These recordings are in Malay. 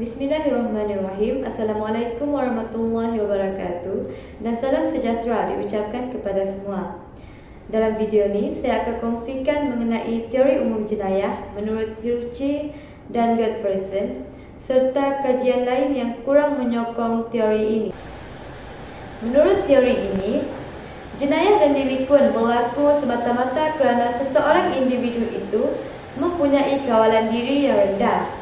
Bismillahirrahmanirrahim. Assalamualaikum warahmatullahi wabarakatuh dan salam sejahtera diucapkan kepada semua. Dalam video ini, saya akan kongsikan mengenai teori umum jenayah menurut Hirschi dan Gottfredson serta kajian lain yang kurang menyokong teori ini. Menurut teori ini, jenayah dan delikuen berlaku semata-mata kerana seseorang individu itu mempunyai kawalan diri yang rendah.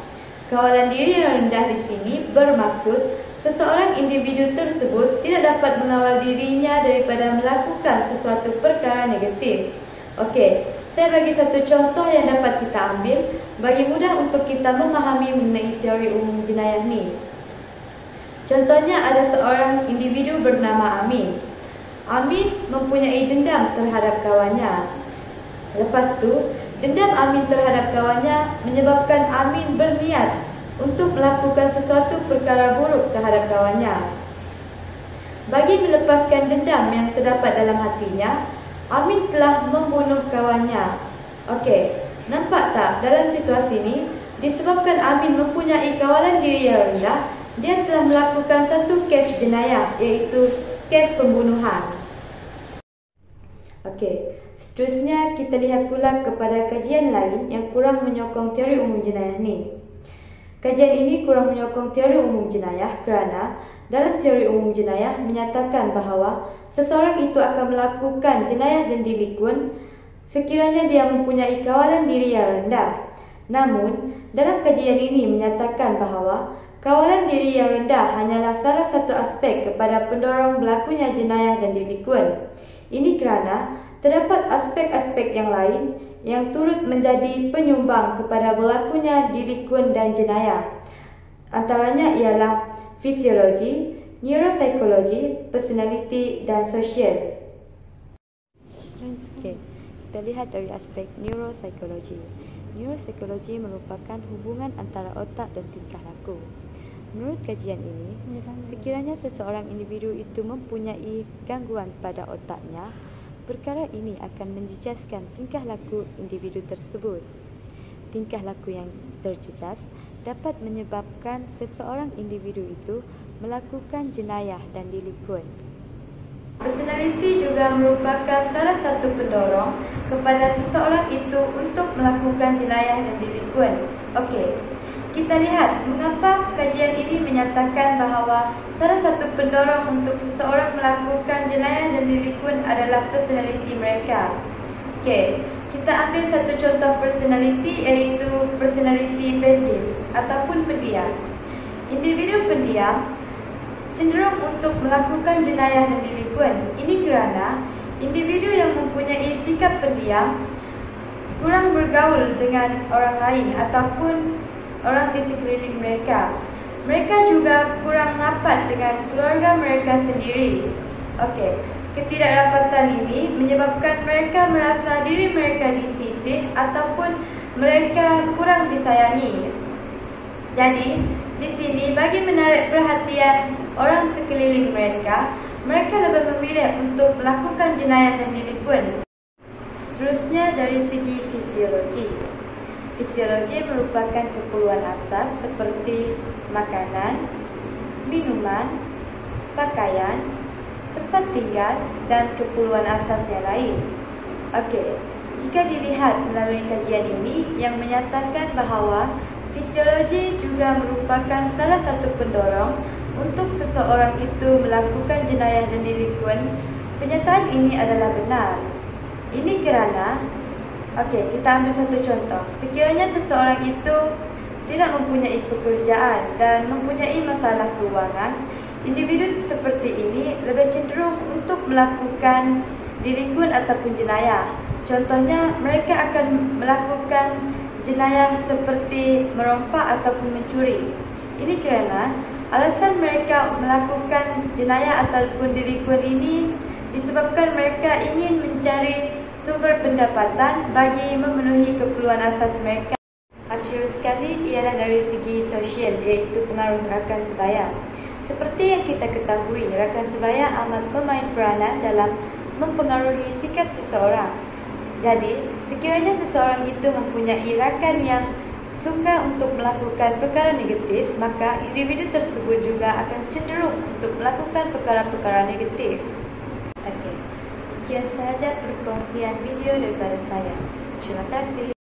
Kawalan diri yang rendah di sini bermaksud seseorang individu tersebut tidak dapat mengawal dirinya daripada melakukan sesuatu perkara negatif. Okey, saya bagi satu contoh yang dapat kita ambil bagi mudah untuk kita memahami mengenai teori umum jenayah ni. Contohnya ada seorang individu bernama Amin. Amin mempunyai dendam terhadap kawannya. Lepas tu, dendam Amin terhadap kawannya menyebabkan Amin berniat untuk melakukan sesuatu perkara buruk terhadap kawannya. Bagi melepaskan dendam yang terdapat dalam hatinya, Amin telah membunuh kawannya. Okey, nampak tak dalam situasi ini, disebabkan Amin mempunyai kawalan diri yang rendah, dia telah melakukan satu kes jenayah, iaitu kes pembunuhan. Okey, seterusnya kita lihat pula kepada kajian lain yang kurang menyokong teori umum jenayah ni. Kajian ini kurang menyokong teori umum jenayah kerana dalam teori umum jenayah menyatakan bahawa seseorang itu akan melakukan jenayah dan delikuen sekiranya dia mempunyai kawalan diri yang rendah. Namun, dalam kajian ini menyatakan bahawa kawalan diri yang rendah hanyalah salah satu aspek kepada pendorong berlakunya jenayah dan delikuen. Ini kerana terdapat aspek-aspek yang lain yang turut menjadi penyumbang kepada berlakunya delikuen dan jenayah. Antaranya ialah fisiologi, neuropsikologi, personality dan sosial. Okay, kita lihat dari aspek neuropsikologi. Neuropsikologi merupakan hubungan antara otak dan tingkah laku. Menurut kajian ini, sekiranya seseorang individu itu mempunyai gangguan pada otaknya, perkara ini akan menjejaskan tingkah laku individu tersebut. Tingkah laku yang terjejas dapat menyebabkan seseorang individu itu melakukan jenayah dan delikuen. Personality juga merupakan salah satu pendorong kepada seseorang itu untuk melakukan jenayah dan delikuen. Okey, kita lihat mengapa kajian ini menyatakan bahawa salah satu pendorong untuk seseorang melakukan jenayah dan delikuen adalah personality mereka. Okey, kita ambil satu contoh personality, iaitu personality pasif ataupun pendiam. Individu pendiam cenderung untuk melakukan jenayah dan delikuen. Ini kerana individu yang mempunyai sikap pendiam kurang bergaul dengan orang lain ataupun orang di sekeliling mereka. Mereka juga kurang rapat dengan keluarga mereka sendiri. Okey, ketidakrapatan ini menyebabkan mereka merasa diri mereka disisih ataupun mereka kurang disayangi. Jadi, di sini bagi menarik perhatian orang sekeliling mereka, mereka lebih memilih untuk melakukan jenayah dan delikuen. Seterusnya dari segi fisiologi. Fisiologi merupakan keperluan asas seperti makanan, minuman, pakaian, tempat tinggal dan keperluan asas yang lain. Okey, jika dilihat melalui kajian ini yang menyatakan bahawa fisiologi juga merupakan salah satu pendorong untuk seseorang itu melakukan jenayah dan delikuen, pernyataan ini adalah benar. Ini kerana okey, kita ambil satu contoh. Sekiranya seseorang itu tidak mempunyai pekerjaan dan mempunyai masalah keuangan, individu seperti ini lebih cenderung untuk melakukan delikuen ataupun jenayah. Contohnya, mereka akan melakukan jenayah seperti merompak ataupun mencuri. Ini kerana alasan mereka melakukan jenayah ataupun delikuen ini disebabkan mereka ingin mencari sumber pendapatan bagi memenuhi keperluan asas mereka. Akhir sekali ialah dari segi sosial, iaitu pengaruh rakan sebaya. Seperti yang kita ketahui, rakan sebaya amat memain peranan dalam mempengaruhi sikap seseorang. Jadi, sekiranya seseorang itu mempunyai rakan yang suka untuk melakukan perkara negatif, maka individu tersebut juga akan cenderung untuk melakukan perkara-perkara negatif. Okey, sekian sahaja perkongsian video daripada saya. Terima kasih.